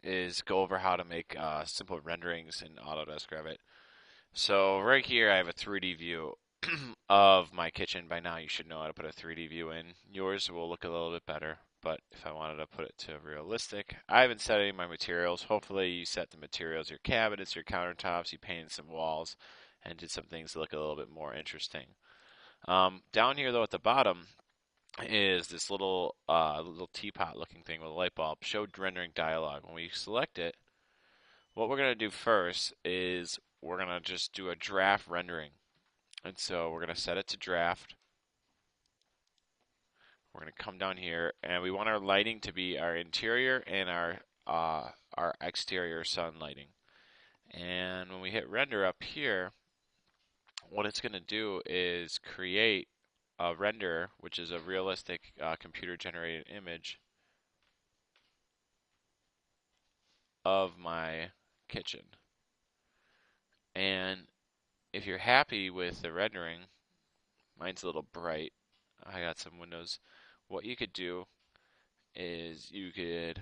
is go over how to make simple renderings in Autodesk Revit. So right here I have a 3D view of my kitchen. By now you should know how to put a 3D view in. Yours will look a little bit better, but if I wanted to put it to realistic, I haven't set any of my materials. Hopefully you set the materials, your cabinets, your countertops, you painted some walls, and did some things to look a little bit more interesting. Down here though at the bottom is this little teapot looking thing with a light bulb. Show rendering dialog. When we select it, what we're going to do first is we're going to just do a draft rendering. And so we're going to set it to draft. We're going to come down here and we want our lighting to be our interior and our exterior sun lighting. And when we hit render up here, what it's going to do is create a render, which is a realistic computer generated image of my kitchen. And if you're happy with the rendering, mine's a little bright. I got some windows. What you could do is you could,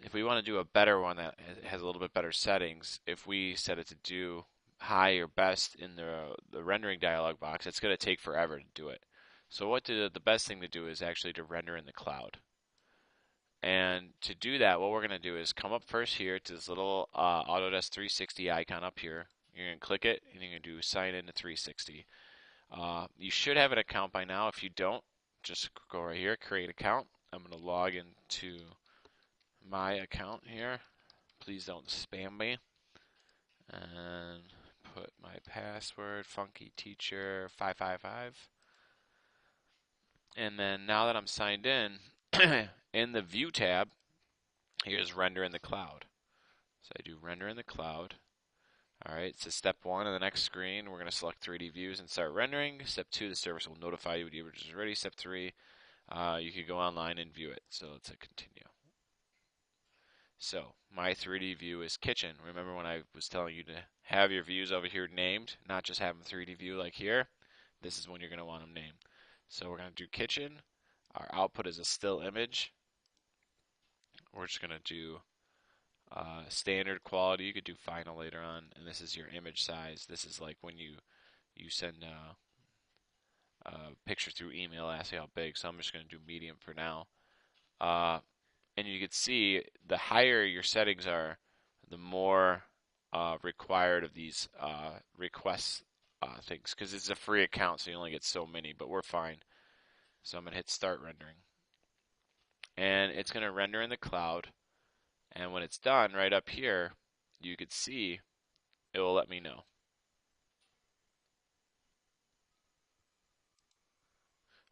if we want to do a better one that has a little bit better settings, if we set it to do high or best in the rendering dialog box, it's going to take forever to do it. So the best thing to do is actually to render in the cloud. And to do that, what we're going to do is come up first here to this little Autodesk 360 icon up here. You're going to click it, and you're going to do sign in to 360. You should have an account by now. If you don't, just go right here, create account. I'm going to log into my account here. Please don't spam me. And put my password, funkyteacher555. And then now that I'm signed in, in the View tab, here's Render in the Cloud. So I do Render in the Cloud. Alright, so step 1 on the next screen, we're going to select 3D views and start rendering. Step 2, the service will notify you when the image is ready. Step 3, you can go online and view it. So let's hit continue. So my 3D view is kitchen. Remember when I was telling you to have your views over here named, not just have them 3D view like here? This is when you're going to want them named. So we're going to do kitchen. Our output is a still image. We're just going to do standard quality. You could do final later on, and this is your image size. This is like when you send a picture through email asking how big, so I'm just going to do medium for now. And you can see the higher your settings are, the more required of these requests things, because it's a free account, so you only get so many, but we're fine. So I'm going to hit start rendering. And it's going to render in the cloud. And when it's done, right up here, you could see it will let me know.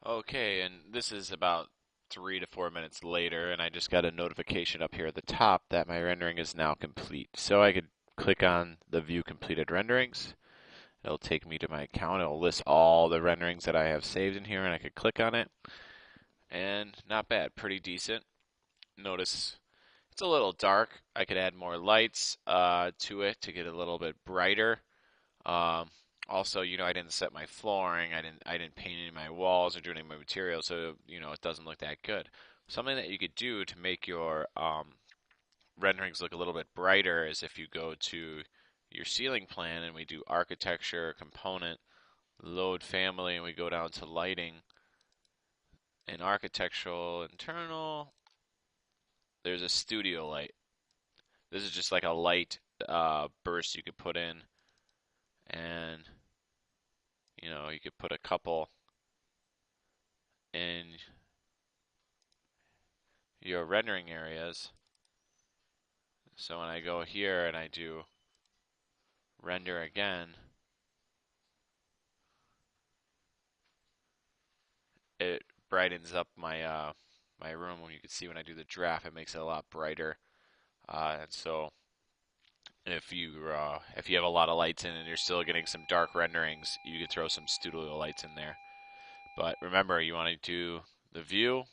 Okay, and this is about 3 to 4 minutes later, and I just got a notification up here at the top that my rendering is now complete. So I could click on the View Completed Renderings. It'll take me to my account. It'll list all the renderings that I have saved in here, and I could click on it. And not bad, pretty decent. Notice it's a little dark. I could add more lights to it to get it a little bit brighter. Also, I didn't set my flooring. I didn't paint any of my walls or do any of my materials, so it doesn't look that good. Something that you could do to make your renderings look a little bit brighter is if you go to your ceiling plan and we do architecture, component, load family, and we go down to lighting and architectural internal. There's a studio light. This is just like a light burst you could put in, and you could put a couple in your rendering areas. So when I go here and I do render again, it brightens up my my room. When you can see when I do the draft, it makes it a lot brighter. And so if you have a lot of lights in and you're still getting some dark renderings, you can throw some studio lights in there. But remember, you want to do the view,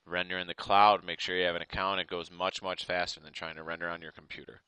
render in the cloud, make sure you have an account. It goes much, much faster than trying to render on your computer.